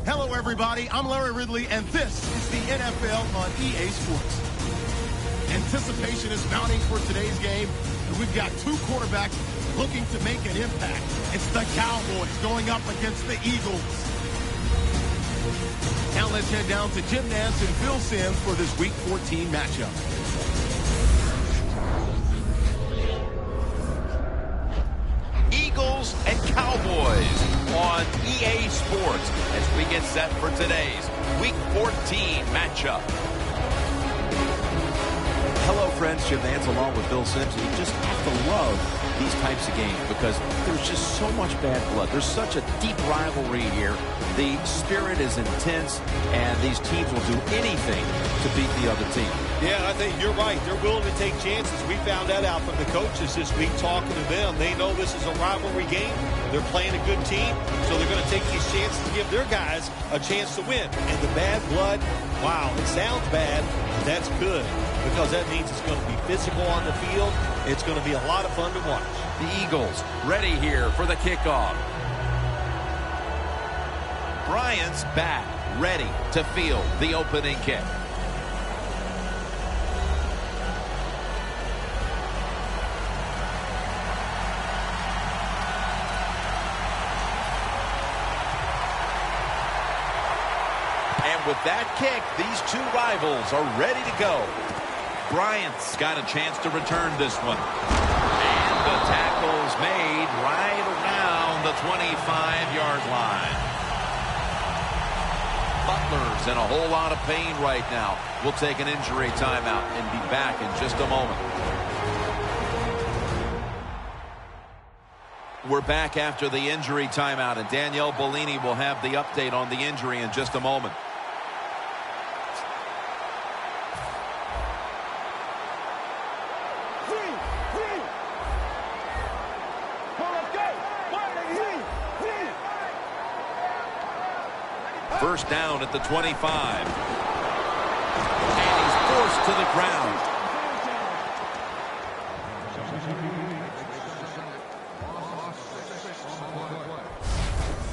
Hello, everybody. I'm Larry Ridley, and this is the NFL on EA Sports. Anticipation is mounting for today's game, and we've got two quarterbacks looking to make an impact. It's the Cowboys going up against the Eagles. Now let's head down to Jim Nantz and Phil Simms for this Week 14 matchup. Eagles and Cowboys on EA Sports as we get set for today's Week 14 matchup. Hello, friends. Jim Nantz along with Phil Simms. You just have to love these types of games because there's just so much bad blood. There's such a deep rivalry here. The spirit is intense, and these teams will do anything to beat the other team. Yeah, I think you're right. They're willing to take chances. We found that out from the coaches this week talking to them. They know this is a rivalry game. They're playing a good team, so they're going to take these chances to give their guys a chance to win. And the bad blood, wow, it sounds bad, but that's good because that means it's going to be physical on the field. It's going to be a lot of fun to watch. The Eagles ready here for the kickoff. Bryant's back, ready to field the opening kick. And with that kick, these two rivals are ready to go. Bryant's got a chance to return this one. And the tackle's made right around the 25-yard line. Butler's in a whole lot of pain right now. We'll take an injury timeout and be back in just a moment. We're back after the injury timeout, and Danielle Bellini will have the update on the injury in just a moment. First down at the 25. And he's forced to the ground.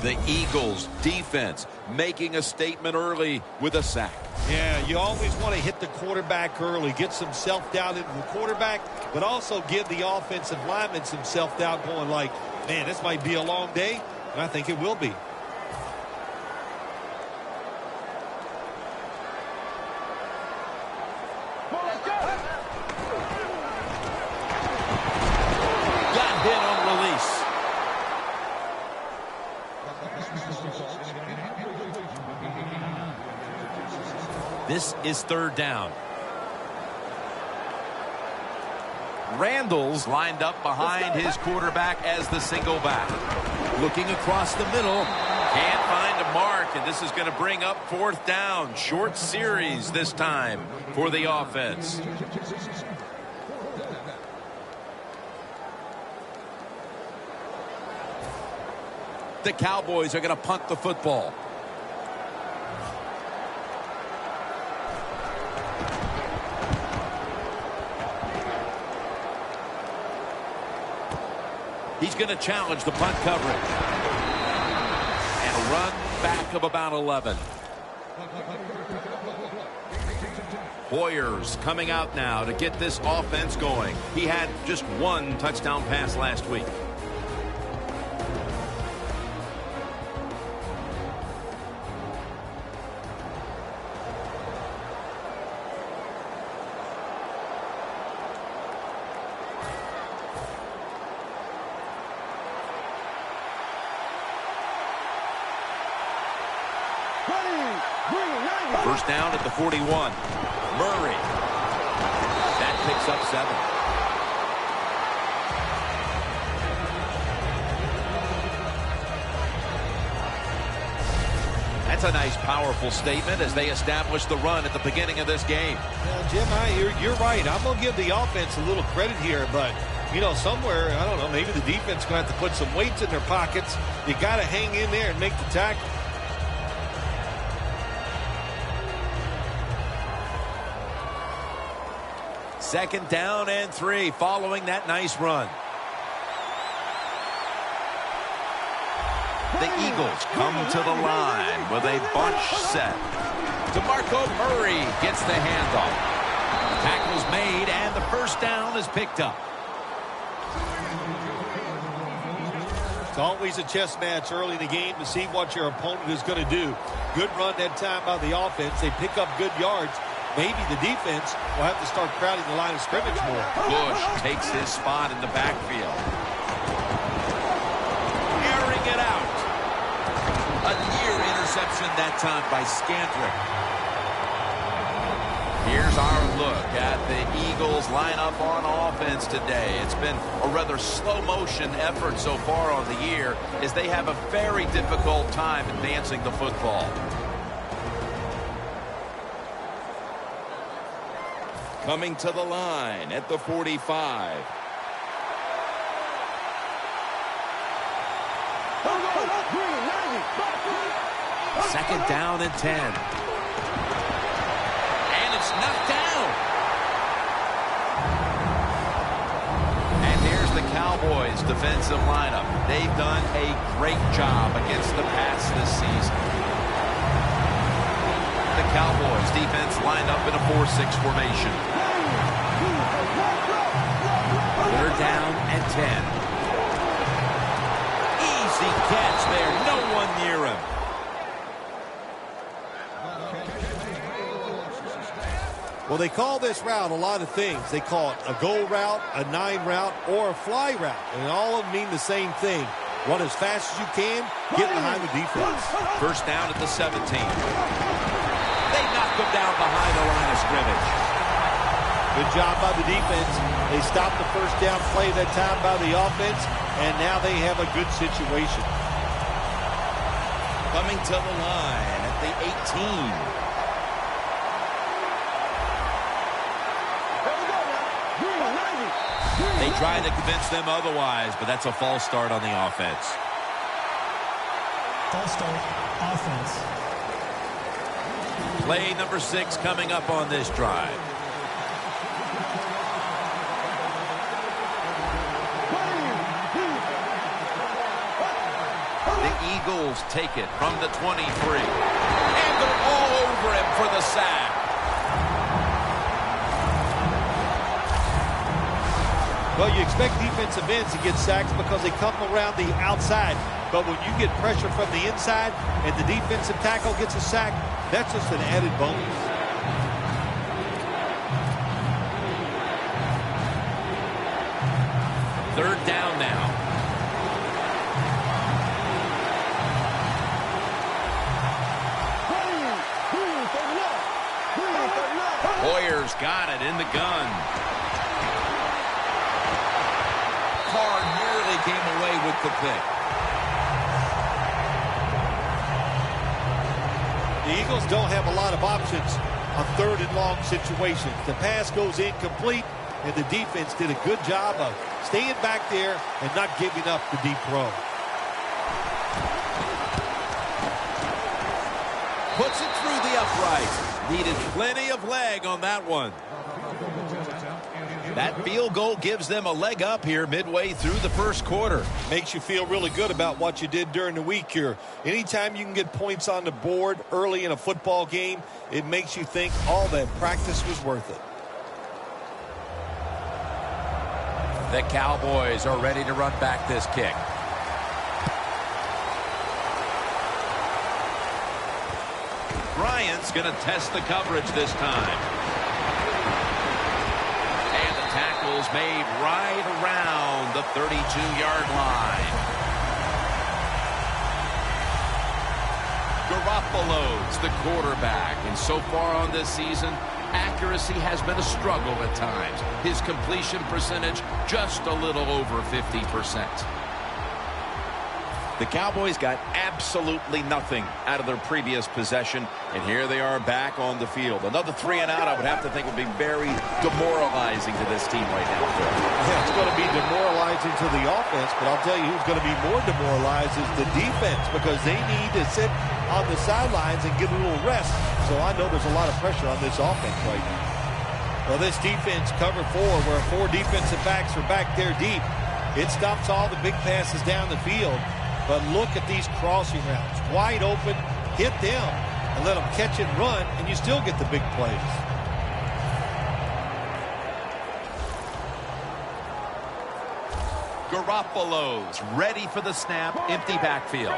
The Eagles defense making a statement early with a sack. Yeah, you always want to hit the quarterback early, get some self-doubt into the quarterback, but also give the offensive lineman some self-doubt going like, man, this might be a long day, and I think it will be. This is third down. Randall's lined up behind his quarterback as the single back. Looking across the middle. Can't find a mark, and this is going to bring up fourth down. Short series this time for the offense. The Cowboys are going to punt the football. He's going to challenge the punt coverage. And a run back of about 11. Hoyer's coming out now to get this offense going. He had just one touchdown pass last week. First down at the 41. Murray. That picks up 7. That's a nice, powerful statement as they establish the run at the beginning of this game. Jim, you're right. I'm going to give the offense a little credit here, but, you know, somewhere, I don't know, maybe the defense is going to have to put some weights in their pockets. You got to hang in there and make the tackle. Second down and 3 following that nice run. The Eagles come to the line with a bunch set. DeMarco Murray gets the handoff. Tackle's made, and the first down is picked up. It's always a chess match early in the game to see what your opponent is going to do. Good run that time by the offense. They pick up good yards. Maybe the defense will have to start crowding the line of scrimmage more. Bush takes his spot in the backfield. Airing it out. A near interception that time by Scandrick. Here's our look at the Eagles lineup on offense today. It's been a rather slow motion effort so far on the year as they have a very difficult time advancing the football. Coming to the line at the 45. Second down and 10. And it's knocked down. And here's the Cowboys defensive lineup. They've done a great job against the pass this season. The Cowboys defense lined up in a 4-6 formation. Third down and 10. Easy catch there. No one near him. Well, they call this route a lot of things. They call it a go route, a 9 route, or a fly route. And all of them mean the same thing. Run as fast as you can, get behind the defense. First down at the 17. They knock him down behind the line of scrimmage. Good job by the defense. They stopped the first down play that time by the offense, and now they have a good situation. Coming to the line at the 18. They try to convince them otherwise, but that's a false start on the offense. False start, offense. Play number 6 coming up on this drive. The Eagles take it from the 23. And they're all over him for the sack. Well, you expect defensive ends to get sacks because they come around the outside. But when you get pressure from the inside and the defensive tackle gets a sack, that's just an added bonus. Third down now. Hoyer's got it in the gun. Carr nearly came away with the pick. The Eagles don't have a lot of options on third and long situations. The pass goes incomplete, and the defense did a good job of staying back there and not giving up the deep throw. Puts it through the upright. Needed plenty of leg on that one. That field goal gives them a leg up here midway through the first quarter. Makes you feel really good about what you did during the week here. Anytime you can get points on the board early in a football game, it makes you think all that practice was worth it. The Cowboys are ready to run back this kick. Bryant's going to test the coverage this time. And the tackle's made right around the 32-yard line. Garoppolo's the quarterback, and so far on this season, accuracy has been a struggle at times. His completion percentage just a little over 50%. The Cowboys got absolutely nothing out of their previous possession, and here they are back on the field. Another 3 and out, I would have to think, would be very demoralizing to this team right now. Yeah, it's going to be demoralizing to the offense, but I'll tell you who's going to be more demoralized is the defense, because they need to sit on the sidelines and get a little rest. So I know there's a lot of pressure on this offense right now. Well, this defense cover 4, where 4 defensive backs are back there deep. It stops all the big passes down the field. But look at these crossing routes. Wide open, hit them, and let them catch it and run, and you still get the big plays. Garoppolo's ready for the snap. Empty backfield.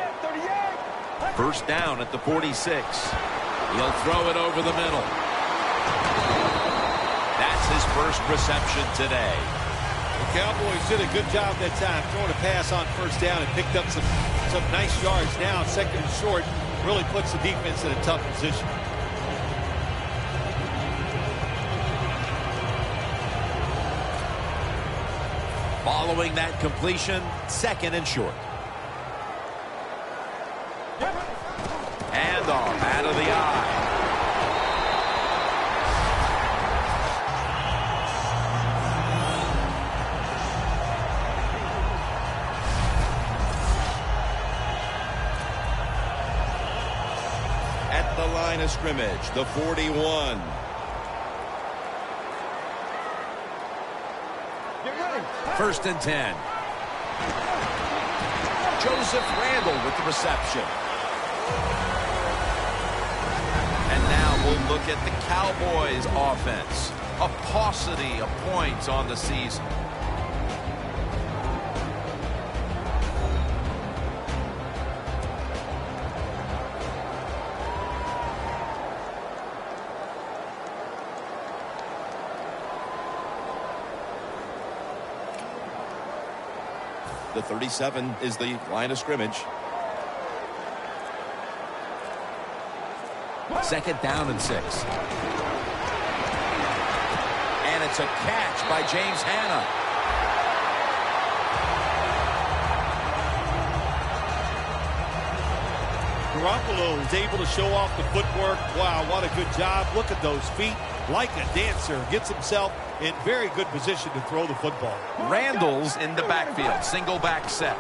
First down at the 46. He'll throw it over the middle. That's his first reception today. The Cowboys did a good job that time throwing a pass on first down and picked up some nice yards. Now second and short really puts the defense in a tough position. Following that completion, second and short. And off out of the eye. At the line of scrimmage, the 41. First and 10. Joseph Randle with the reception. And now we'll look at the Cowboys offense. A paucity of points on the season. The 37 is the line of scrimmage. Second down and 6. And it's a catch by James Hanna. Garoppolo is able to show off the footwork. Wow, what a good job. Look at those feet. Like a dancer. Gets himself in very good position to throw the football. Randall's in the backfield. Single back set.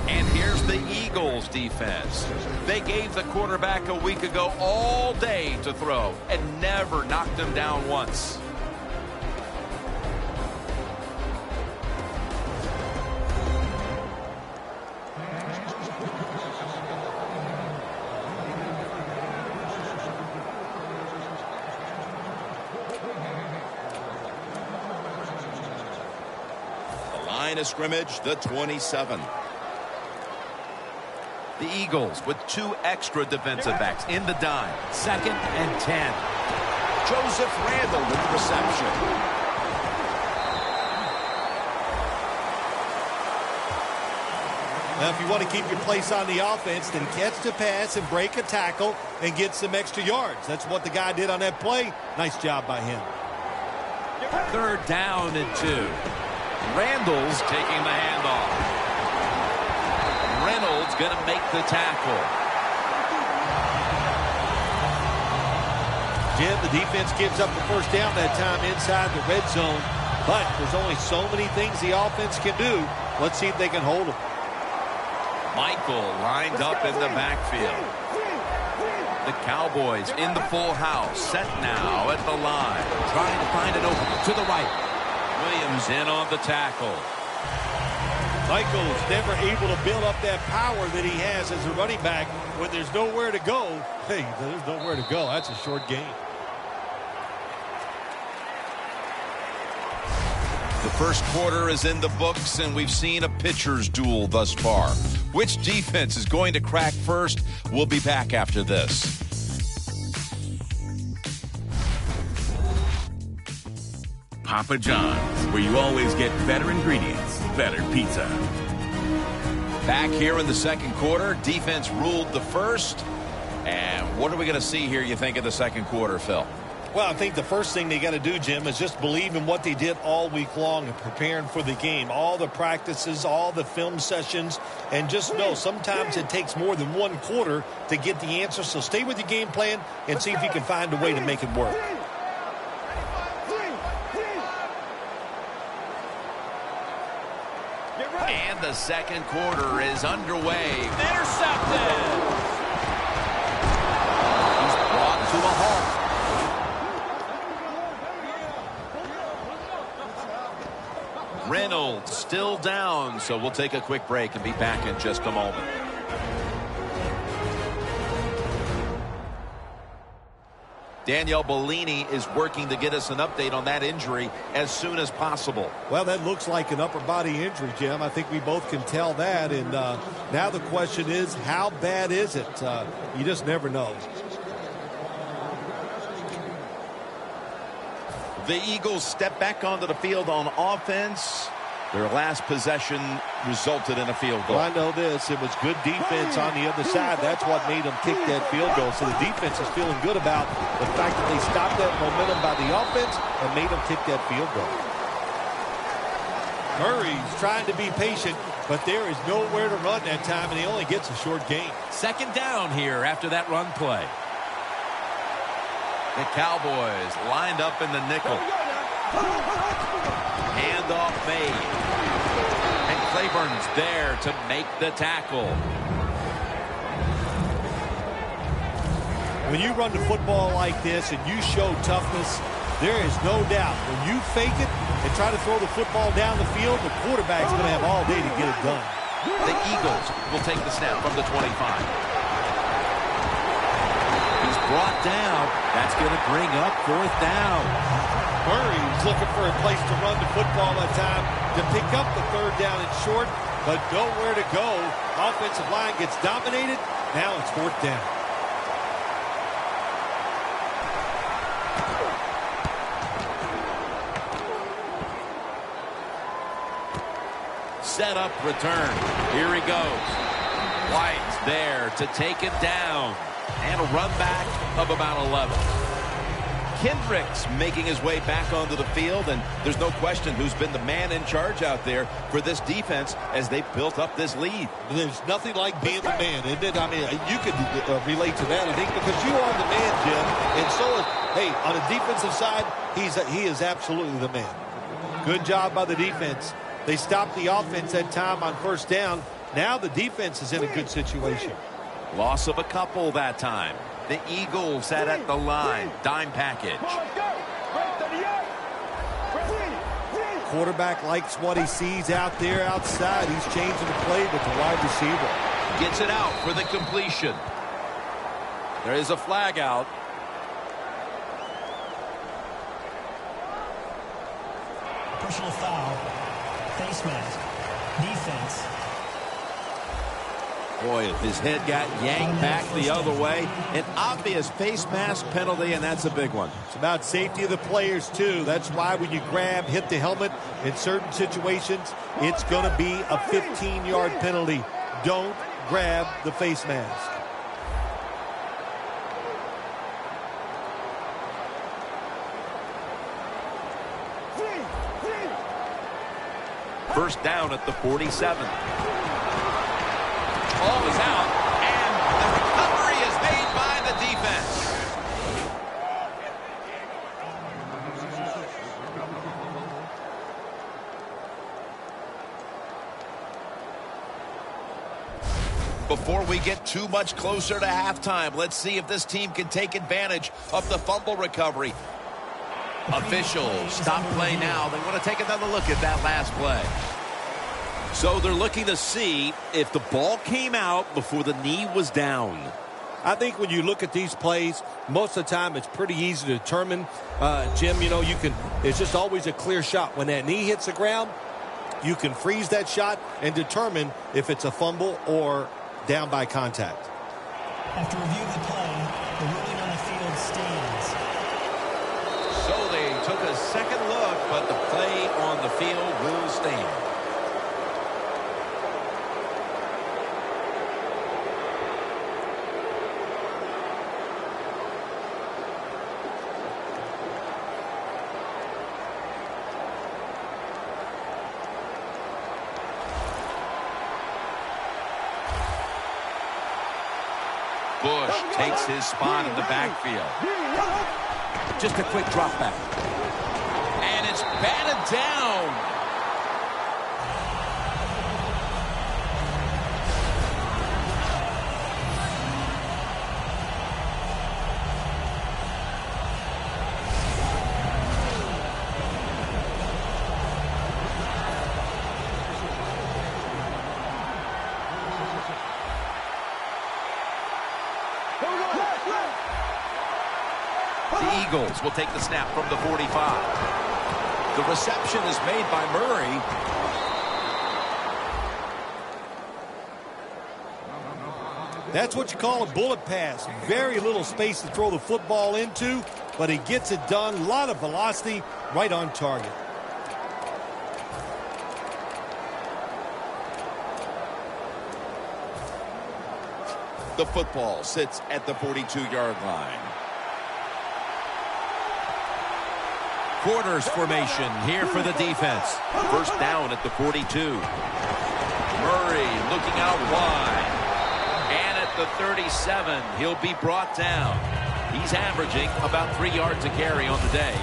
And here's the Eagles defense. They gave the quarterback a week ago all day to throw and never knocked him down once. Line of scrimmage, the 27. The Eagles with 2 extra defensive backs in the dime. Second and 10. Joseph Randle with the reception. Now, if you want to keep your place on the offense, then catch the pass and break a tackle and get some extra yards. That's what the guy did on that play. Nice job by him. Third down and 2. Randall's taking the handoff. Reynolds going to make the tackle. Jim, the defense gives up the first down that time inside the red zone, but there's only so many things the offense can do. Let's see if they can hold them. Michael lined up in the backfield. The Cowboys in the full house, set now at the line, trying to find it open to the right. Williams in on the tackle. Michael's never able to build up that power that he has as a running back when there's nowhere to go. Hey, there's nowhere to go. That's a short game. The first quarter is in the books, and we've seen a pitcher's duel thus far. Which defense is going to crack first? We'll be back after this. Papa John's, where you always get better ingredients, better pizza. Back here in the second quarter, defense ruled the first. And what are we going to see here, you think, in the second quarter, Phil? Well, I think the first thing they got to do, Jim, is just believe in what they did all week long and preparing for the game. All the practices, all the film sessions, and just know sometimes it takes more than one quarter to get the answer. So stay with your game plan and see if you can find a way to make it work. And the second quarter is underway. Intercepted. He's brought to a halt. still down, so we'll take a quick break and be back in just a moment. Danielle Bellini is working to get us an update on that injury as soon as possible. Well, that looks like an upper body injury, Jim. I think we both can tell that. And now the question is, how bad is it? You just never know. The Eagles step back onto the field on offense. Their last possession resulted in a field goal. Well, I know this. It was good defense on the other side. That's what made them kick that field goal. So the defense is feeling good about the fact that they stopped that momentum by the offense and made them kick that field goal. Murray's trying to be patient, but there is nowhere to run that time, and he only gets a short gain. Second down here after that run play. The Cowboys lined up in the nickel. Handoff made. And Claiborne's there to make the tackle. When you run the football like this and you show toughness, there is no doubt when you fake it and try to throw the football down the field, the quarterback's going to have all day to get it done. The Eagles will take the snap from the 25. He's brought down. That's going to bring up fourth down. Murray's looking for a place to run the football that time to pick up the third down and short, but nowhere to go. Offensive line gets dominated. Now it's fourth down. Set up return. Here he goes. White's there to take it down. And a run back of about 11. Kendricks making his way back onto the field, and there's no question who's been the man in charge out there for this defense as they built up this lead. There's nothing like being the man, isn't it? I mean, you could relate to that, I think, because you are the man, Jim. And so, hey, on the defensive side, he is absolutely the man. Good job by the defense. They stopped the offense that time on first down. Now the defense is in a good situation. Loss of a couple that time. The Eagles sat at the line. Dime package. Quarterback likes what he sees out there outside. He's changing the play with the wide receiver. Gets it out for the completion. There is a flag out. Personal foul. Face mask. Defense. Boy, if his head got yanked back the other way, an obvious face mask penalty, and that's a big one. It's about safety of the players, too. That's why when you grab, hit the helmet, in certain situations, it's going to be a 15-yard penalty. Don't grab the face mask. First down at the 47. Ball is out, and the recovery is made by the defense. Before we get too much closer to halftime, let's see if this team can take advantage of the fumble recovery. Officials stop play now. They want to take another look at that last play. So they're looking to see if the ball came out before the knee was down. I think when you look at these plays, most of the time it's pretty easy to determine. Jim, you know, it's just always a clear shot. When that knee hits the ground, you can freeze that shot and determine if it's a fumble or down by contact. After review of the play, the ruling on the field stands. So they took a second look, but the play on the field will stand. Bush takes his spot in the backfield. Just a quick drop back. And it's batted down. The Eagles will take the snap from the 45. The reception is made by Murray. That's what you call a bullet pass. Very little space to throw the football into, but he gets it done. A lot of velocity, right on target. The football sits at the 42-yard line. Quarters formation here for the defense. First down at the 42. Murray looking out wide. And at the 37, he'll be brought down. He's averaging about 3 yards a carry on the day.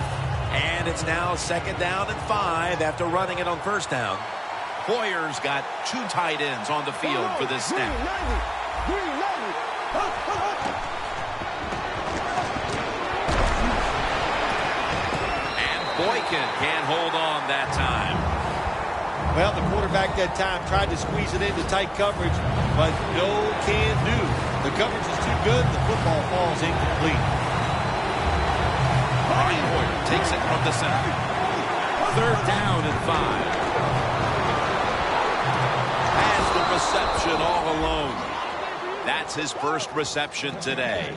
And it's now 2nd down and 5 after running it on first down. Hoyer's got 2 tight ends on the field for this snap. Boykin can't hold on that time. Well, the quarterback that time tried to squeeze it into tight coverage, but no can do. The coverage is too good. The football falls incomplete. Brian Hoyer takes it from the center. 3rd down and 5. Has the reception all alone. That's his first reception today.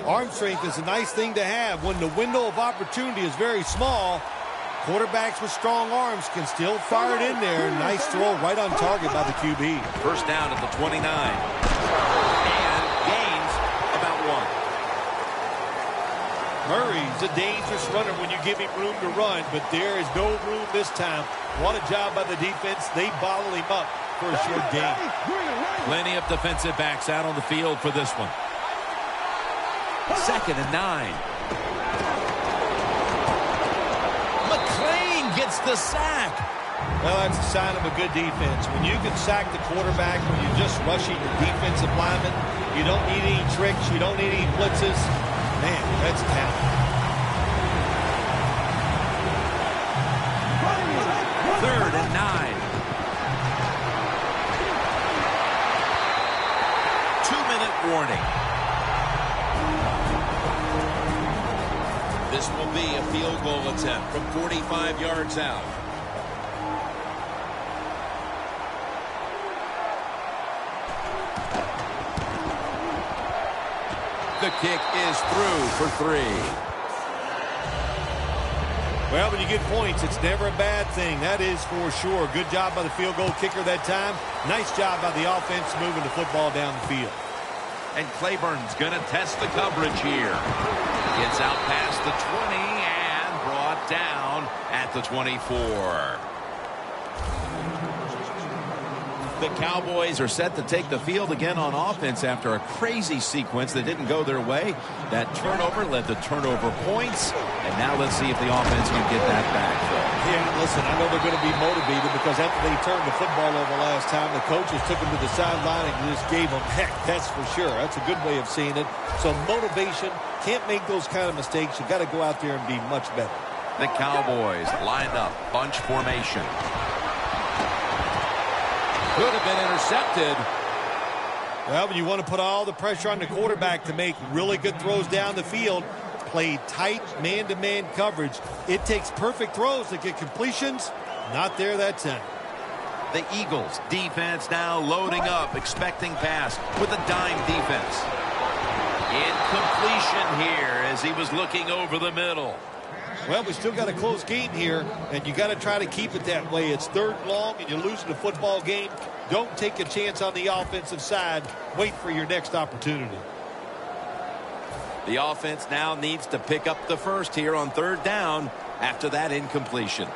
Arm strength is a nice thing to have when the window of opportunity is very small. Quarterbacks with strong arms can still fire it in there. Nice throw right on target by the QB. First down at the 29. And gains about 1. Murray's a dangerous runner when you give him room to run, but there is no room this time. What a job by the defense. They bottle him up for a short gain. Plenty of defensive backs out on the field for this one. 2nd and 9. McClain gets the sack. Well, that's a sign of a good defense. When you can sack the quarterback, when you're just rushing your defensive lineman, you don't need any tricks, you don't need any blitzes. Man, that's talent. 3rd and 9. 2-minute warning. This will be a field goal attempt from 45 yards out. The kick is through for 3. Well, when you get points, it's never a bad thing. That is for sure. Good job by the field goal kicker that time. Nice job by the offense moving the football down the field. And Claiborne's going to test the coverage here. Gets out past the 20 and brought down at the 24. The Cowboys are set to take the field again on offense after a crazy sequence that didn't go their way. That turnover led to turnover points. And now let's see if the offense can get that back. Yeah, listen, I know they're going to be motivated because after they turned the football over last time, the coaches took them to the sideline and just gave them heck. That's for sure. That's a good way of seeing it. So motivation, can't make those kind of mistakes. You've got to go out there and be much better. The Cowboys lined up, bunch formation. Could have been intercepted. Well, when you want to put all the pressure on the quarterback to make really good throws down the field, play tight man-to-man coverage, it takes perfect throws to get completions. Not there that time. The Eagles defense now loading up, expecting pass with a dime defense. Incompletion here as he was looking over the middle. Well, we still got a close game here, and you got to try to keep it that way. It's 3rd and long, and you're losing the football game. Don't take a chance on the offensive side. Wait for your next opportunity. The offense now needs to pick up the first here on 3rd down after that incompletion.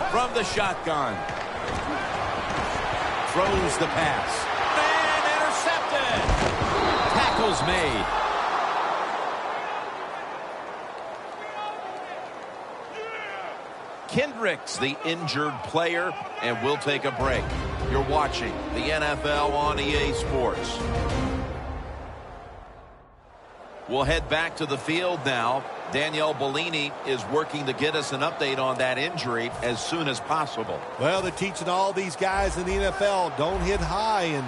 From the shotgun. Throws the pass. And intercepted. Tackles made. Kendricks, the injured player, and we'll take a break. You're watching the NFL on EA Sports. We'll head back to the field now. Danielle Bellini is working to get us an update on that injury as soon as possible. Well, they're teaching all these guys in the NFL, don't hit high, and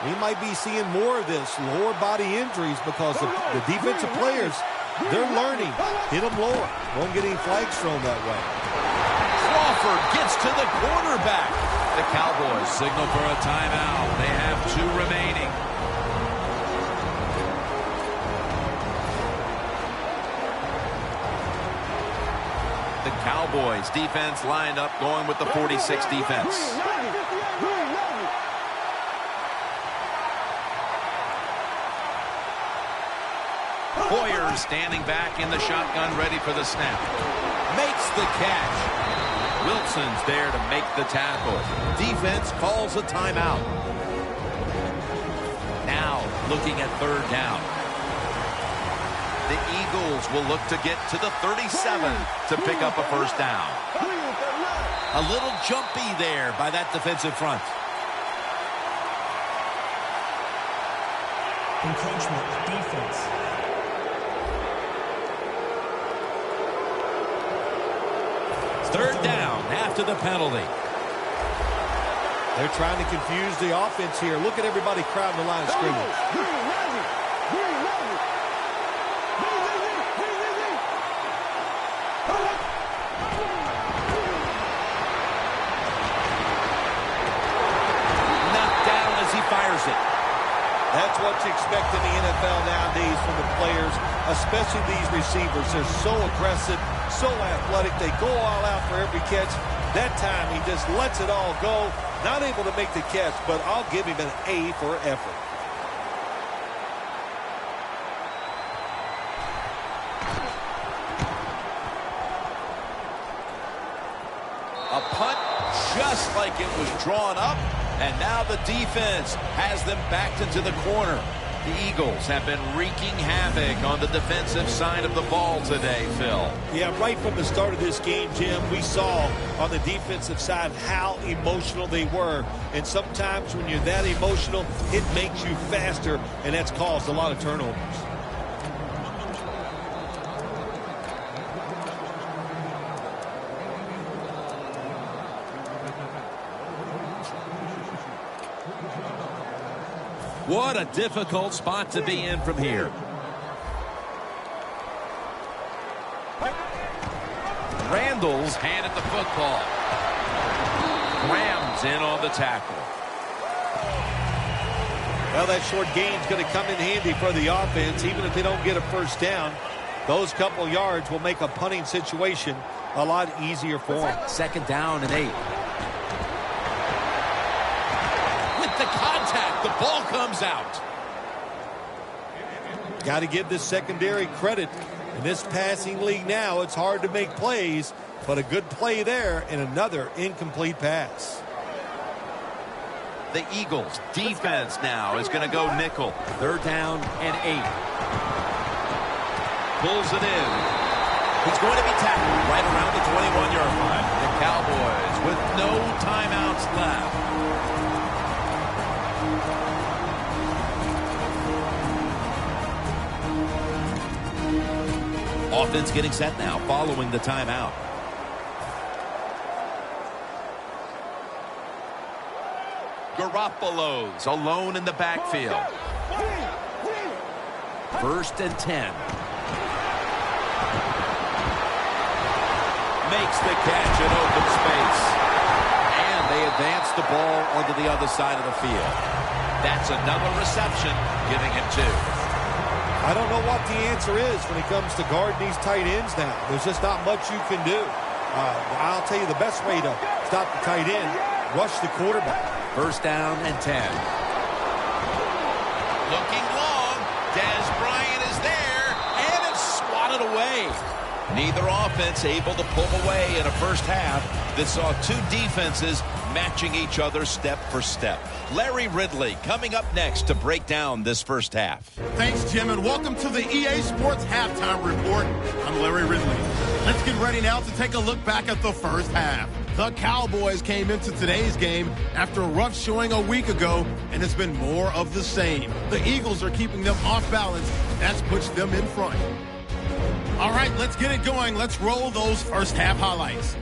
We might be seeing more of this, lower body injuries, because the defensive players, they're learning. Hit them lower. Won't get any flags thrown that way. Crawford gets to the quarterback. The Cowboys signal for a timeout. They have 2 remaining. The Cowboys defense lined up going with the 46 defense. Hoyer standing back in the shotgun, ready for the snap. Makes the catch. Wilson's there to make the tackle. Defense calls a timeout. Now looking at 3rd down. The Eagles will look to get to the 37 to pick up a 1st down. A little jumpy there by that defensive front. Encroachment, defense. Third down after the penalty. They're trying to confuse the offense here. Look at everybody crowding the line of scrimmage. Fires it. That's what you expect in the NFL nowadays from the players, especially these receivers. They're so aggressive, so athletic. They go all out for every catch. That time he just lets it all go. Not able to make the catch, but I'll give him an A for effort. A punt just like it was drawn up. And now the defense has them backed into the corner. The Eagles have been wreaking havoc on the defensive side of the ball today, Phil. Yeah, right from the start of this game, Jim, we saw on the defensive side how emotional they were. And sometimes when you're that emotional, it makes you faster, and that's caused a lot of turnovers. What a difficult spot to be in from here. Randall's handed the football. Graham's in on the tackle. Well, that short gain's going to come in handy for the offense. Even if they don't get a 1st down, those couple yards will make a punting situation a lot easier for them. 2nd down and 8. The contact, the ball comes out. Got to give this secondary credit. In this passing league now, it's hard to make plays, but a good play there and another incomplete pass. The Eagles defense now is going to go nickel. 3rd down and 8. Pulls it in. He's going to be tackled right around the 21-yard line. The Cowboys with no timeouts left. Offense getting set now following the timeout. Garoppolo's alone in the backfield. 1st and 10. Makes the catch in open space. And they advance the ball onto the other side of the field. That's another reception, giving him 2. I don't know what the answer is when it comes to guarding these tight ends now. There's just not much you can do. I'll tell you the best way to stop the tight end, rush the quarterback. 1st down and 10. Looking long. Dez Bryant is there, and it's swatted away. Neither offense able to pull away in a 1st half that saw 2 defenses matching each other step for step. Larry Ridley coming up next to break down this 1st half. Thanks, Jim, and welcome to the EA Sports Halftime Report. I'm Larry Ridley. Let's get ready now to take a look back at the 1st half. The Cowboys came into today's game after a rough showing a week ago, and it's been more of the same. The Eagles are keeping them off balance. That's pushed them in front. All right, let's get it going. Let's roll those 1st half highlights.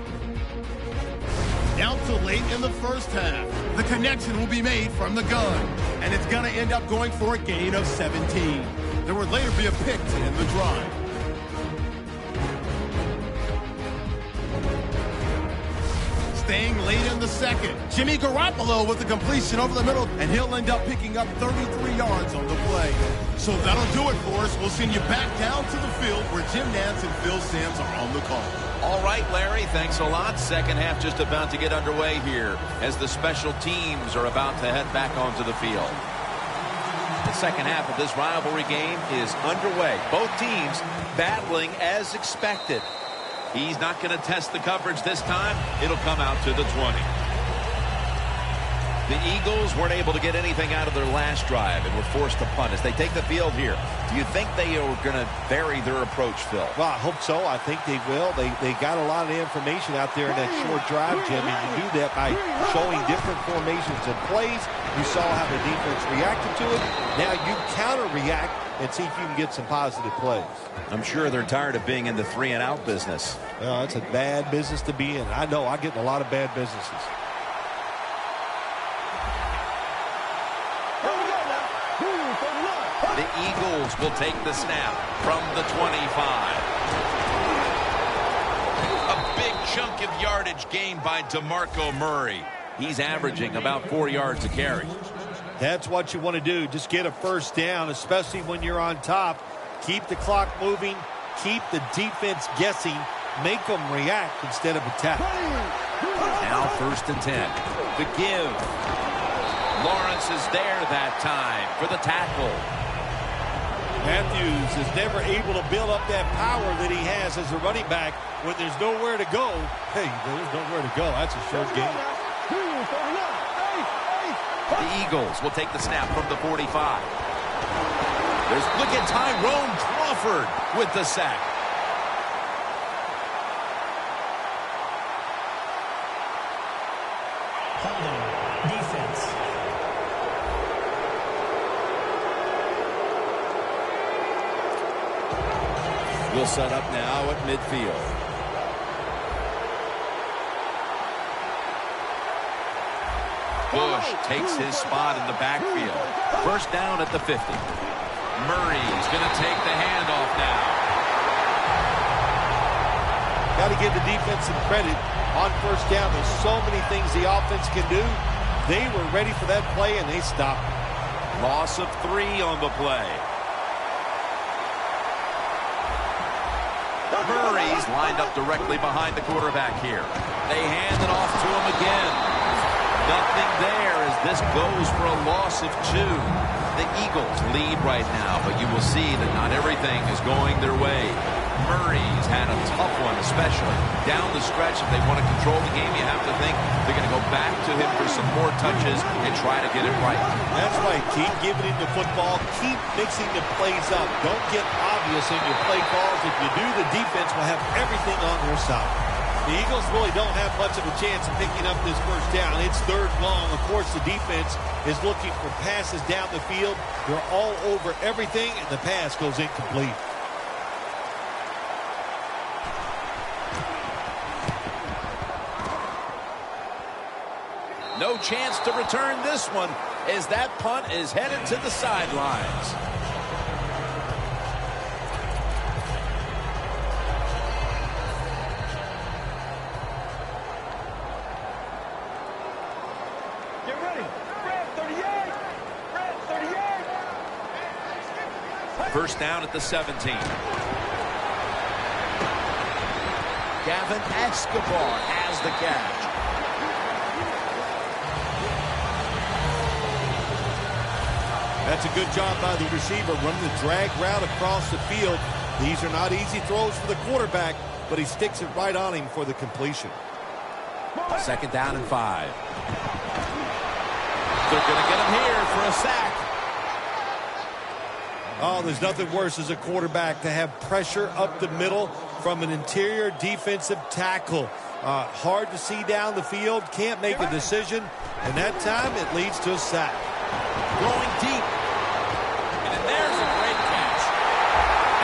Down to late in the 1st half. The connection will be made from the gun. and it's going to end up going for a gain of 17. There would later be a pick to end the drive. Staying late in the second, Jimmy Garoppolo with the completion over the middle, and he'll end up picking up 33 yards on the play. So that'll do it for us. We'll send you back down to the field where Jim Nantz and Phil Simms are on the call. All right, Larry, thanks a lot. Second half just about to get underway here as the special teams are about to head back onto the field. The second half of this rivalry game is underway. Both teams battling as expected. He's not going to test the coverage this time. It'll come out to the 20. The Eagles weren't able to get anything out of their last drive and were forced to punt as they take the field here. Do you think they are going to vary their approach, Phil? Well, I hope so. I think they will. They got a lot of information out there in that short drive, Jim, and you do that by showing different formations and plays. You saw how the defense reacted to it. Now you counter-react and see if you can get some positive plays. I'm sure they're tired of being in the 3-and-out business. It's a bad business to be in. I know. I get in a lot of bad businesses. The Eagles will take the snap from the 25. A big chunk of yardage gained by DeMarco Murray. He's averaging about 4 yards a carry. That's what you want to do. Just get a first down, especially when you're on top. Keep the clock moving. Keep the defense guessing. Make them react instead of attack. Now 1st and 10. The give. Lawrence is there that time for the tackle. Matthews is never able to build up that power that he has as a running back when there's nowhere to go. Hey, there's nowhere to go. That's a short game. The Eagles will take the snap from the 45. Look at Tyrone Crawford with the sack. Holding. Defense. We'll set up now at midfield. Bush takes his spot in the backfield. First down at the 50. Murray's going to take the handoff now. Got to give the defense some credit on first down. There's so many things the offense can do. They were ready for that play, and they stopped. Loss of 3 on the play. Murray's lined up directly behind the quarterback here. They hand it off to him again. Nothing there as this goes for a loss of 2. The Eagles lead right now, but you will see that not everything is going their way. Murray's had a tough one, especially down the stretch. If they want to control the game, you have to think they're going to go back to him for some more touches and try to get it right. That's right. Keep giving him the football. Keep mixing the plays up. Don't get obvious in your play calls. If you do, the defense will have everything on their side. The Eagles really don't have much of a chance of picking up this first down. It's 3rd long. Of course, the defense is looking for passes down the field. They're all over everything, and the pass goes incomplete. No chance to return this one as that punt is headed to the sidelines. Get ready. Red 38. Red 38. First down at the 17. Gavin Escobar has the catch. That's a good job by the receiver, running the drag route across the field. These are not easy throws for the quarterback, but he sticks it right on him for the completion. 2nd down and 5. They're going to get him here for a sack. Oh, there's nothing worse as a quarterback to have pressure up the middle from an interior defensive tackle. Hard to see down the field, can't make a decision, and that time it leads to a sack. Going deep. And there's a great catch.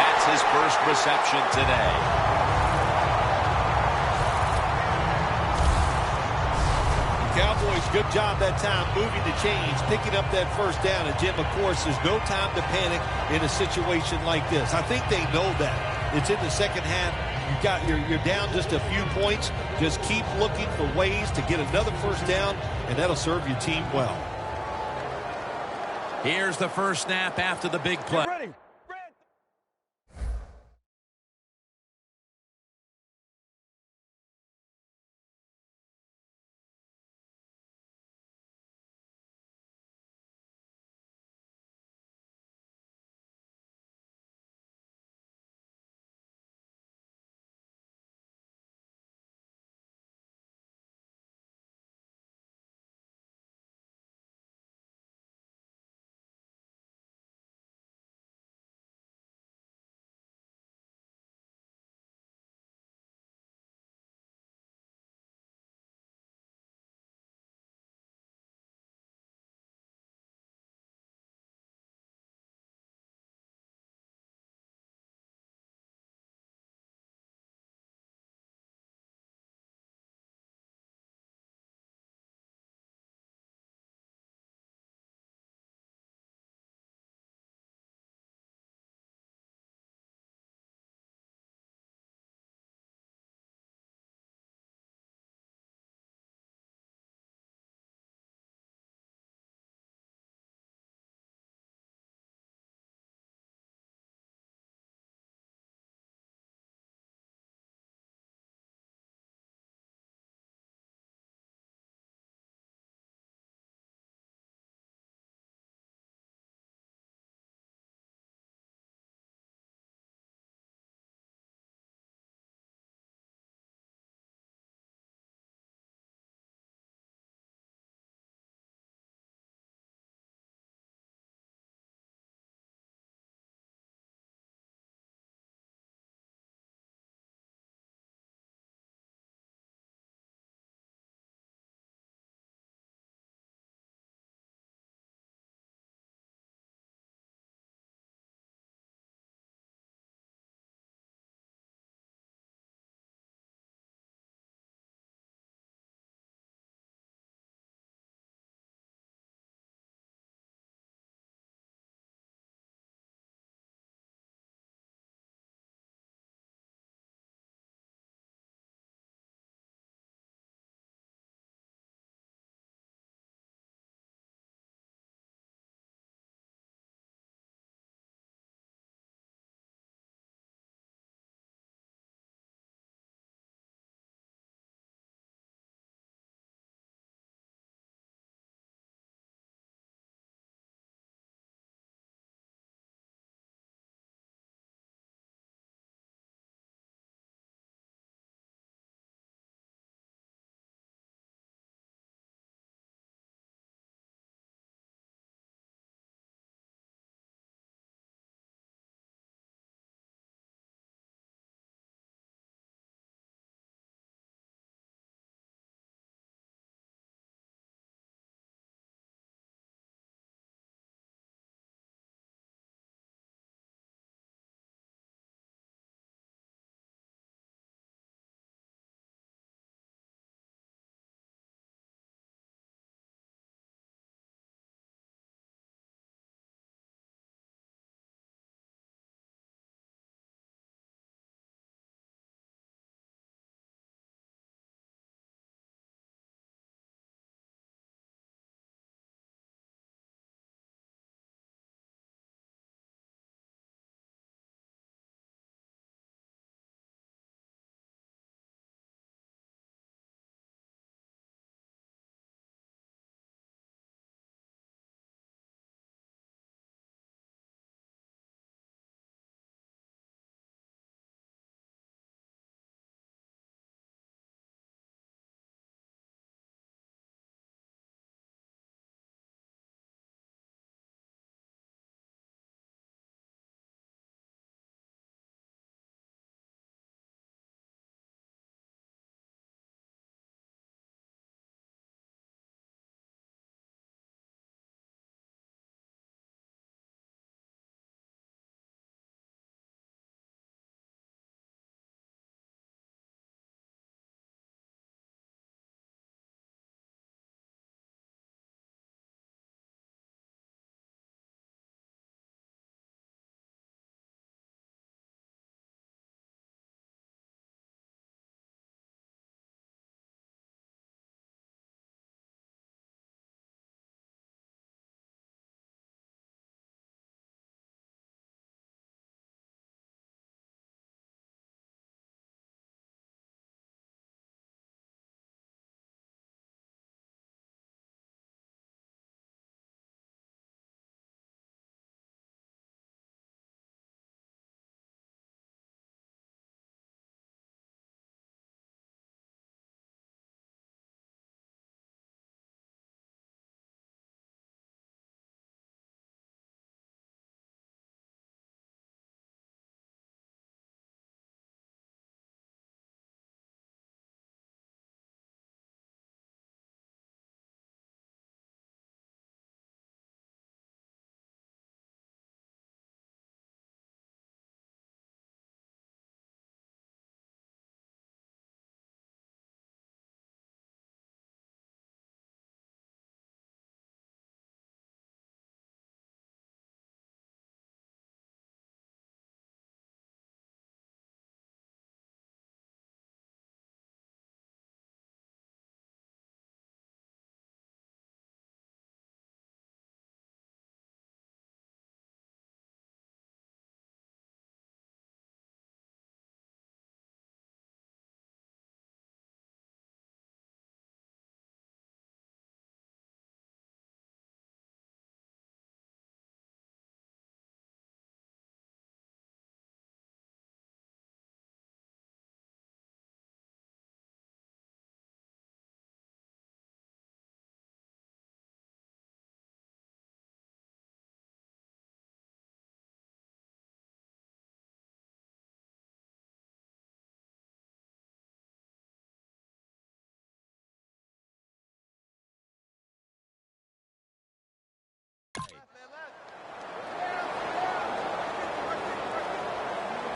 That's his first reception today. The Cowboys good job that time moving the chains, picking up that first down. And, Jim, of course, there's no time to panic in a situation like this. I think they know that. It's in the second half. You're down just a few points. Just keep looking for ways to get another first down, and that'll serve your team well. Here's the first snap after the big play. Ready.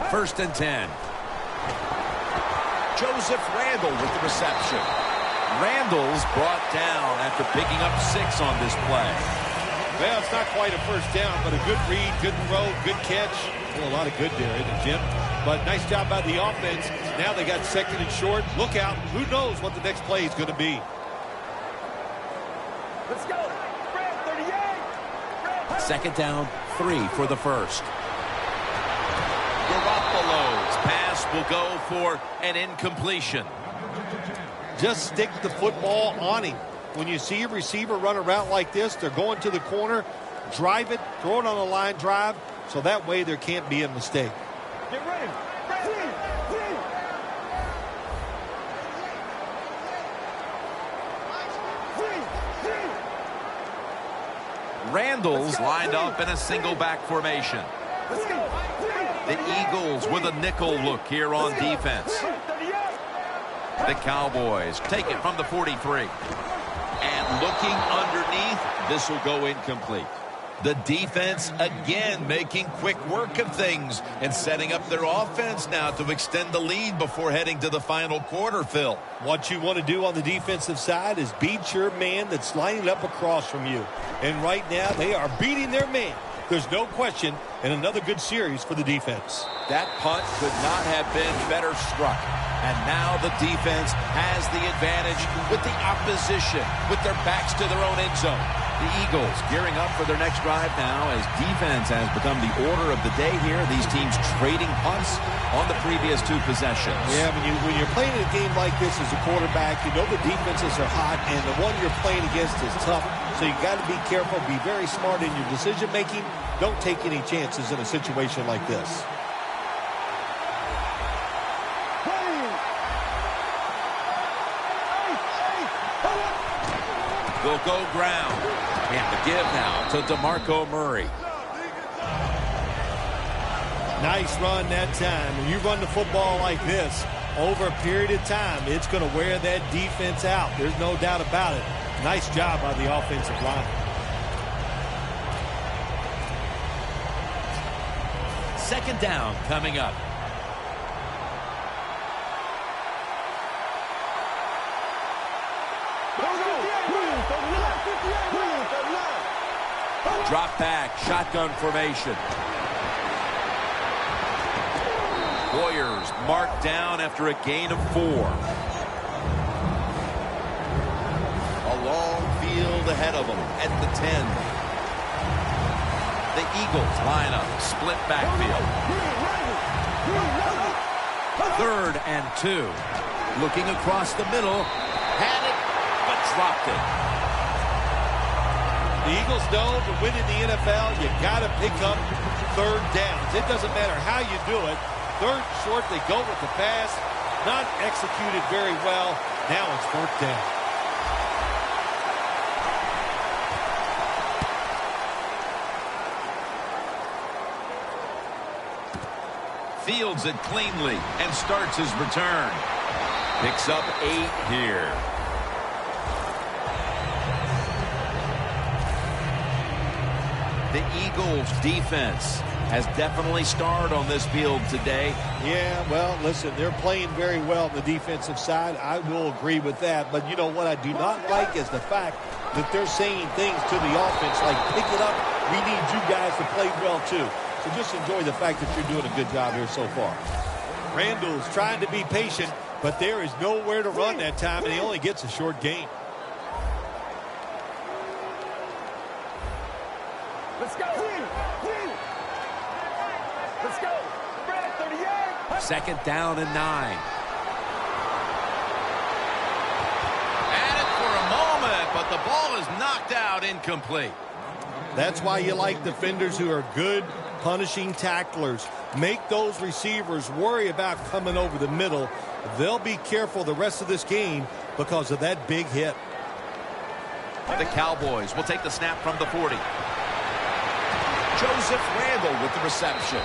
1st and 10. Joseph Randle with the reception. Randle's brought down after picking up 6 on this play. Well, it's not quite a first down, but a good read, good throw, good catch. Well, a lot of good there, isn't it, Jim? But nice job by the offense. Now they got 2nd and short. Look out. Who knows what the next play is going to be. Let's go. Red 38. 2nd down, 3 for the first. Garoppolo's pass will go for an incompletion. Just stick the football on him. When you see a receiver run a route like this, they're going to the corner, drive it, throw it on a line drive, so that way there can't be a mistake. Get ready. Randall's lined up in a single back formation. The Eagles with a nickel look here on defense. The Cowboys take it from the 43. And looking underneath, this will go incomplete. The defense again making quick work of things and setting up their offense now to extend the lead before heading to the final quarter, Phil. What you want to do on the defensive side is beat your man that's lining up across from you. And right now they are beating their man. There's no question, and another good series for the defense. That punt could not have been better struck. And now the defense has the advantage with the opposition, with their backs to their own end zone. The Eagles gearing up for their next drive now as defense has become the order of the day here. These teams trading punts on the previous 2 possessions. Yeah, when you're playing a game like this as a quarterback, you know the defenses are hot, and the one you're playing against is tough. So you got to be careful, be very smart in your decision-making. Don't take any chances in a situation like this. They'll go ground. And the give now to DeMarco Murray. Nice run that time. When you run the football like this, over a period of time, it's going to wear that defense out. There's no doubt about it. Nice job by the offensive line. 2nd down coming up. Drop back, shotgun formation. Warriors marked down after a gain of 4. A long field ahead of them at the 10. The Eagles line up, split backfield. 3rd and 2. Looking across the middle, had it, but dropped it. The Eagles know to win in the NFL, you got to pick up 3rd downs. It doesn't matter how you do it. 3rd short, they go with the pass. Not executed very well. Now it's 4th down. Fields it cleanly and starts his return. Picks up 8 here. The Eagles defense has definitely starred on this field today. Yeah, well, listen, they're playing very well on the defensive side. I will agree with that. But you know what I do not like is the fact that they're saying things to the offense like, pick it up. We need you guys to play well, too. So just enjoy the fact that you're doing a good job here so far. Randall's trying to be patient, but there is nowhere to run that time, and he only gets a short gain. Let's go. Let's go. Red 38. 2nd down and 9. At it for a moment, but the ball is knocked out incomplete. That's why you like defenders who are good punishing tacklers. Make those receivers worry about coming over the middle. They'll be careful the rest of this game because of that big hit. The Cowboys will take the snap from the 40. Joseph Randle with the reception.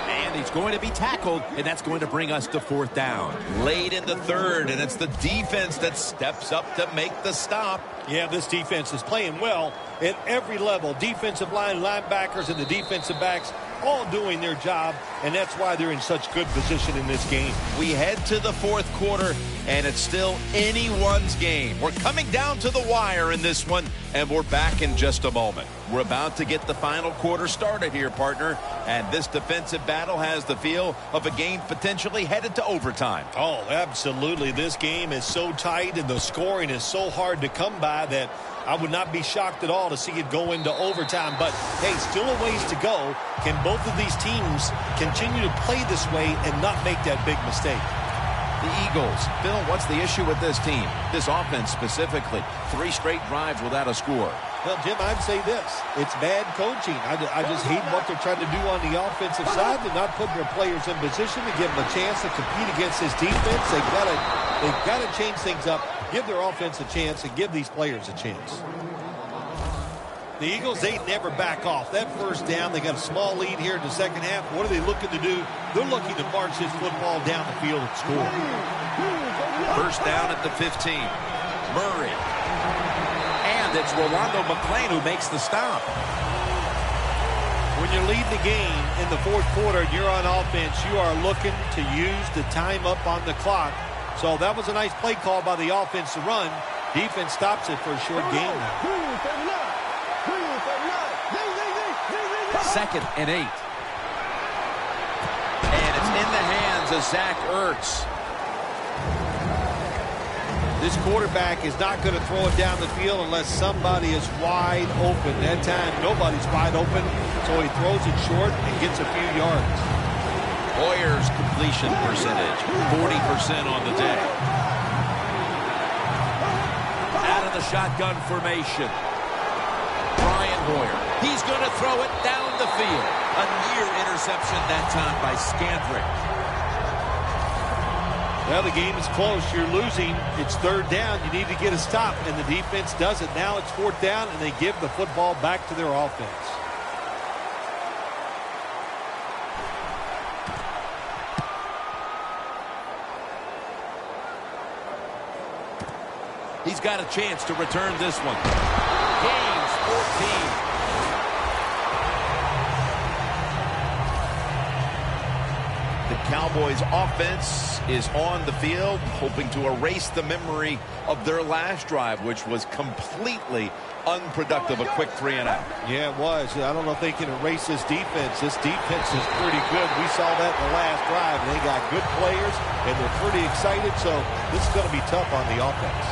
And he's going to be tackled, and that's going to bring us to 4th down. Late in the third, and it's the defense that steps up to make the stop. Yeah, this defense is playing well at every level. Defensive line, linebackers, and the defensive backs all doing their job, and that's why they're in such good position in this game. We head to the 4th quarter, and it's still anyone's game. We're coming down to the wire in this one, and we're back in just a moment. We're about to get the final quarter started here, partner, and this defensive battle has the feel of a game potentially headed to overtime. Oh, absolutely. This game is so tight, and the scoring is so hard to come by that I would not be shocked at all to see it go into overtime. But, hey, still a ways to go. Can both of these teams continue to play this way and not make that big mistake? The Eagles. Bill, what's the issue with this team? This offense specifically. 3 straight drives without a score. Well, Jim, I'd say this. It's bad coaching. I just hate what they're trying to do on the offensive side. They're not putting their players in position to give them a chance to compete against this defense. They've got to change things up, give their offense a chance, and give these players a chance. The Eagles, they never back off. That first down, they got a small lead here in the second half. What are they looking to do? They're looking to march this football down the field and score. First down at the 15. Murray. And it's Rolando McClain who makes the stop. When you're leading the game in the 4th quarter and you're on offense, you are looking to use the time up on the clock. So that was a nice play call by the offense to run. Defense stops it for a short game now. 2nd and 8. And it's in the hands of Zach Ertz. This quarterback is not going to throw it down the field unless somebody is wide open. That time, nobody's wide open, so he throws it short and gets a few yards. Hoyer's completion percentage, 40% on the day. Out of the shotgun formation. Brian Hoyer. He's going to throw it down the field. A near interception that time by Scandrick. Well, the game is close. You're losing. It's 3rd down. You need to get a stop, and the defense does it. Now it's 4th down, and they give the football back to their offense. He's got a chance to return this one. Gains 14. Cowboys offense is on the field, hoping to erase the memory of their last drive, which was completely unproductive, a quick 3 and out. Yeah, it was. I don't know if they can erase this defense. This defense is pretty good. We saw that in the last drive. They got good players, and they're pretty excited, so this is going to be tough on the offense.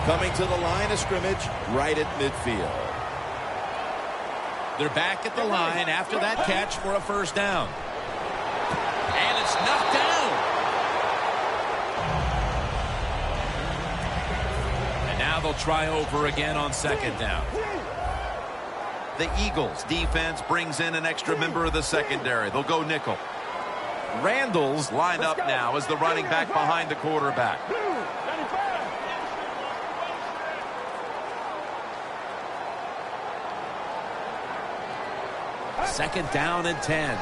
Coming to the line of scrimmage, right at midfield. They're back at the line after that catch for a first down. And it's knocked down. And now they'll try over again on 2nd down. The Eagles defense brings in an extra member of the secondary. They'll go nickel. Randall's lined up now as the running back behind the quarterback. Second down and 10.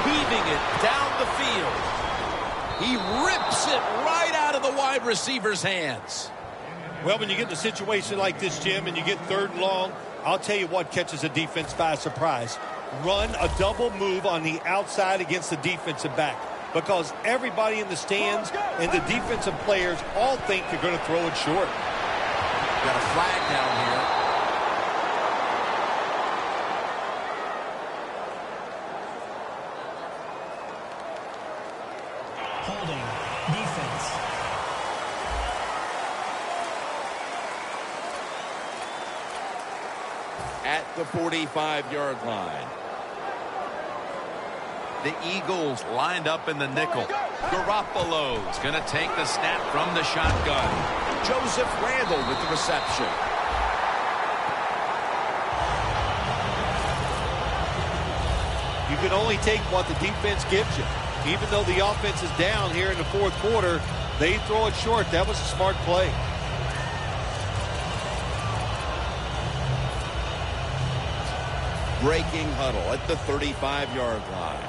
Heaving it down the field. He rips it right out of the wide receiver's hands. Well, when you get in a situation like this, Jim, and you get 3rd and long, I'll tell you what catches a defense by surprise. Run a double move on the outside against the defensive back, because everybody in the stands and the defensive players all think they're going to throw it short. Got a flag down here. Holding. Defense. At the 45-yard line. The Eagles lined up in the nickel. Garoppolo's going to take the snap from the shotgun. Joseph Randall with the reception. You can only take what the defense gives you. Even though the offense is down here in the 4th quarter, they throw it short. That was a smart play. breaking huddle at the 35-yard line.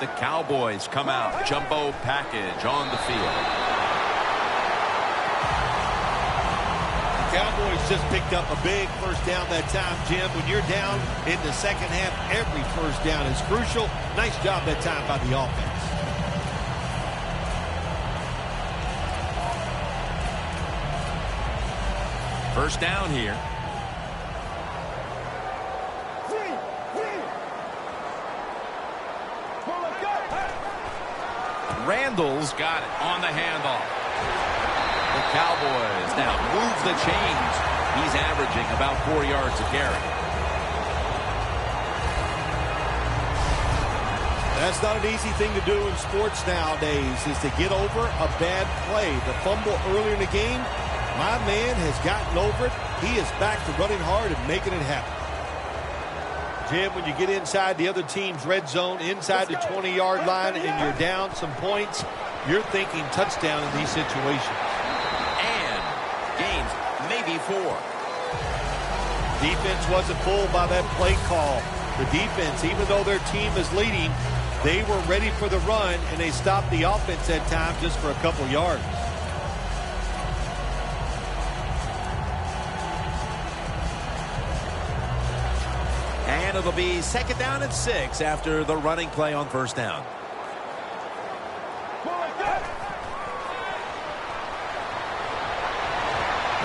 The Cowboys come out, jumbo package on the field. The Cowboys just picked up a big first down that time, Jim. When you're down in the second half, every first down is crucial. Nice job that time by the offense. First down here. Randall's got it on the handoff. The Cowboys now move the chains. He's averaging about 4 yards a carry. That's not an easy thing to do in sports nowadays, is to get over a bad play. The fumble earlier in the game, my man has gotten over it. He is back to running hard and making it happen. Jim, when you get inside the other team's red zone, inside the 20-yard line, and you're down some points, you're thinking touchdown in these situations. And gains maybe 4. Defense wasn't fooled by that play call. The defense, even though their team is leading, they were ready for the run, and they stopped the offense that time just for a couple yards. And it'll be second down and 6 after the running play on first down.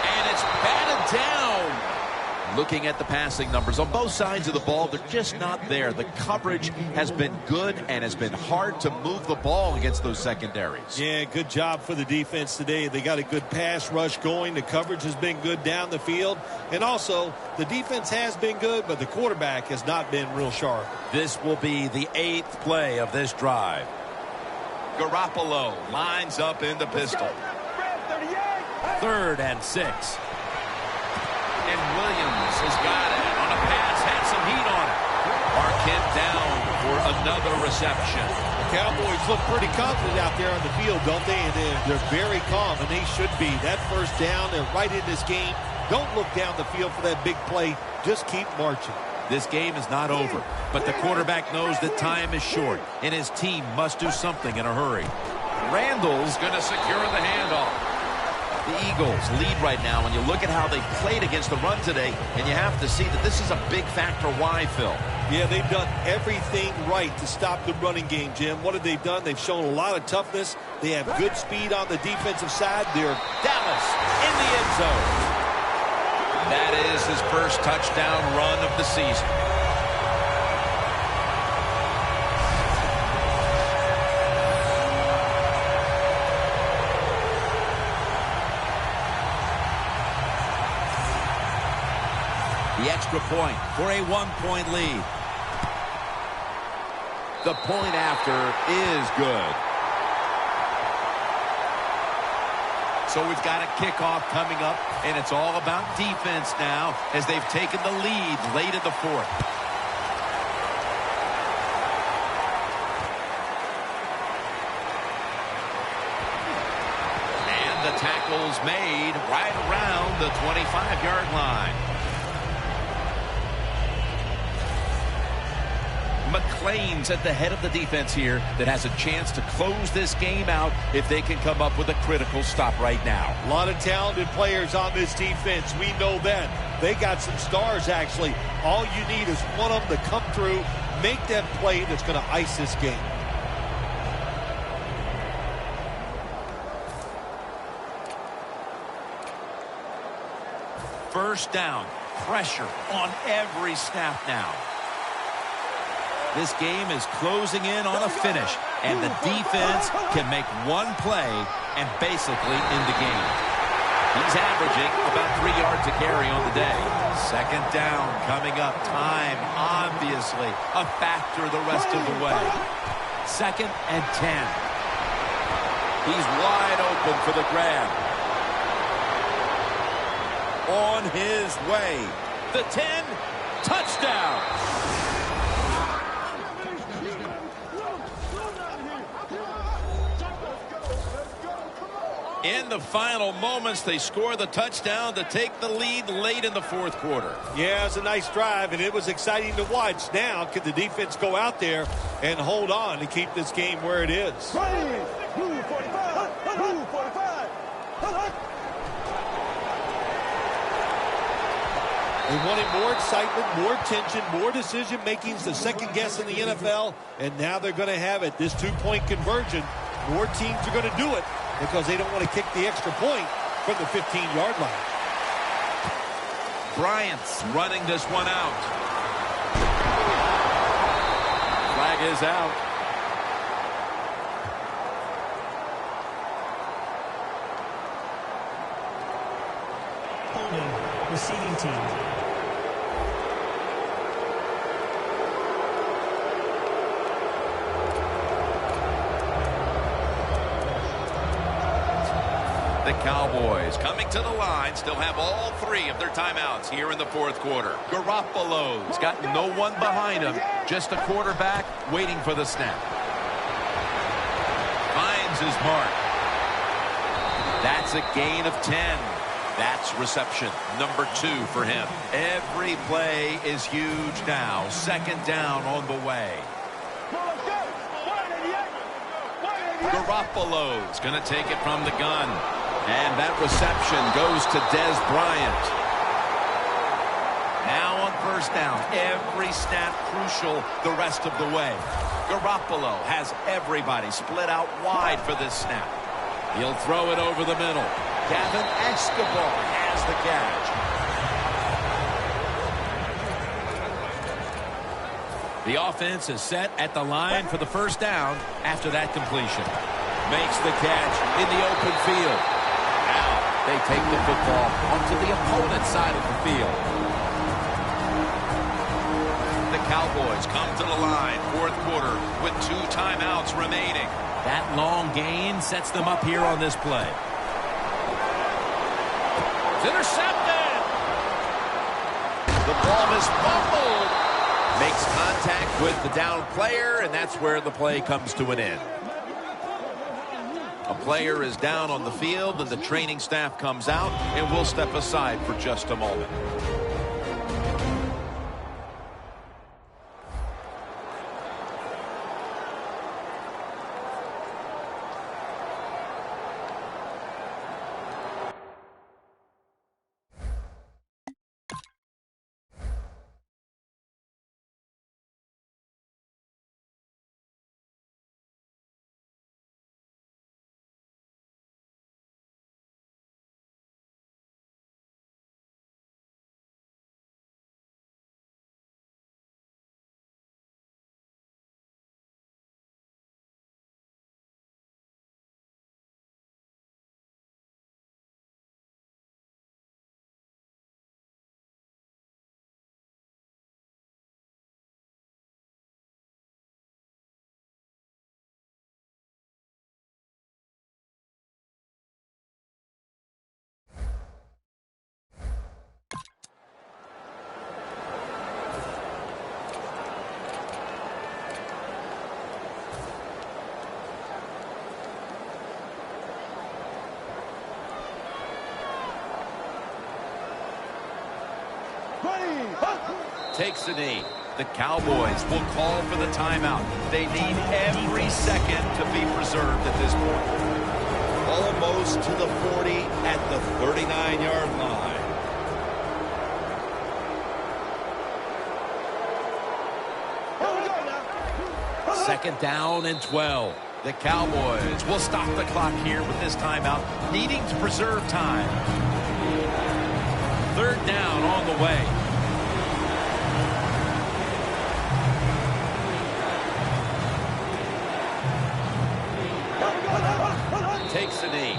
And it's batted down. Looking at the passing numbers on both sides of the ball, they're just not there. The coverage has been good and has been hard to move the ball against those secondaries. Yeah, good job for the defense today. They got a good pass rush going. The coverage has been good down the field. And also, the defense has been good, but the quarterback has not been real sharp. This will be the 8th play of this drive. Garoppolo lines up in the pistol. 3rd and 6. And Williams has got it on a pass, had some heat on it. Marquette down for another reception. The Cowboys look pretty confident out there on the field, don't they? And they're very calm, and they should be. That first down, they're right in this game. Don't look down the field for that big play. Just keep marching. This game is not over, but the quarterback knows that time is short, and his team must do something in a hurry. Randall's going to secure the handoff. The Eagles lead right now, and you look at how they played against the run today, and you have to see that this is a big factor. Why, Phil? Yeah, they've done everything right to stop the running game, Jim. What have they done? They've shown a lot of toughness. They have good speed on the defensive side. They're Dallas in the end zone. That is his first touchdown run of the season. The extra point for a 1-point lead. The point after is good. So we've got a kickoff coming up, and it's all about defense now as they've taken the lead late in the 4th. And the tackle's made right around the 25-yard line. McClain's at the head of the defense here that has a chance to close this game out if they can come up with a critical stop right now. A lot of talented players on this defense. We know that. They got some stars, actually. All you need is one of them to come through, make that play that's going to ice this game. First down. Pressure on every snap now. This game is closing in on a finish, and the defense can make one play and basically end the game. He's averaging about 3 yards a carry on the day. Second down coming up. Time, obviously, a factor the rest of the way. 2nd and 10. He's wide open for the grab. On his way. The 10, touchdown. In in the final moments, they score the touchdown to take the lead late in the fourth quarter. Yeah, it was a nice drive, and it was exciting to watch. Now, can the defense go out there and hold on to keep this game where it is? Blue 45. Blue 45. They wanted more excitement, more tension, more decision-making, the second guess in the NFL, and now they're going to have it. This two-point conversion, more teams are going to do it because they don't want to kick the extra point from the 15-yard line. Bryant's running this one out. Flag is out. Holding, receiving team. The Cowboys coming to the line still have all three of their timeouts here in the fourth quarter. Garoppolo's got no one behind him, just a quarterback waiting for the snap. Finds his mark. That's a gain of 10. That's reception number 2 for him. Every play is huge now. Second down on the way. Garoppolo's going to take it from the gun. And that reception goes to Dez Bryant. Now on first down, every snap crucial the rest of the way. Garoppolo has everybody split out wide for this snap. He'll throw it over the middle. Gavin Escobar has the catch. The offense is set at the line for the first down after that completion. Makes the catch in the open field. Now they take the football onto the opponent's side of the field. The Cowboys come to the line, fourth quarter, with 2 timeouts remaining. That long gain sets them up here on this play. It's intercepted. The ball is fumbled. Makes contact with the down player, and that's where the play comes to an end. A player is down on the field, and the training staff comes out, and we'll step aside for just a moment. Takes the knee. The Cowboys will call for the timeout. They need every second to be preserved at this point. Almost to the 40 at the 39-yard line. Second down and 12. The Cowboys will stop the clock here with this timeout, needing to preserve time. Third down on the way. Takes the knee.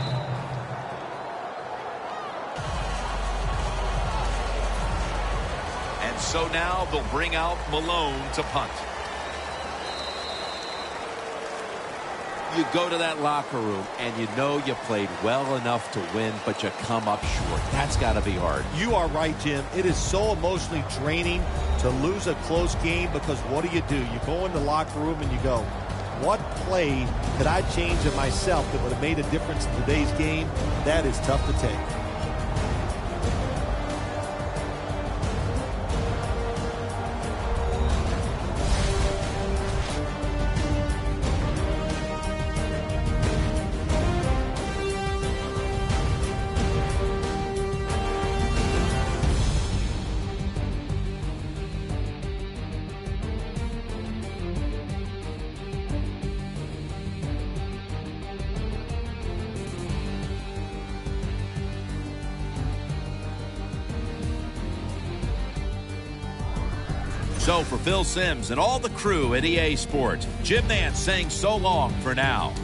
And so now they'll bring out Malone to punt. You go to that locker room and you know you played well enough to win, but you come up short. That's got to be hard. You are right, Jim. It is so emotionally draining to lose a close game because what do? You go in the locker room and you go, what play could I change in myself that would have made a difference in today's game? That is tough to take. So for Phil Simms and all the crew at EA Sports, Jim Nantz saying so long for now.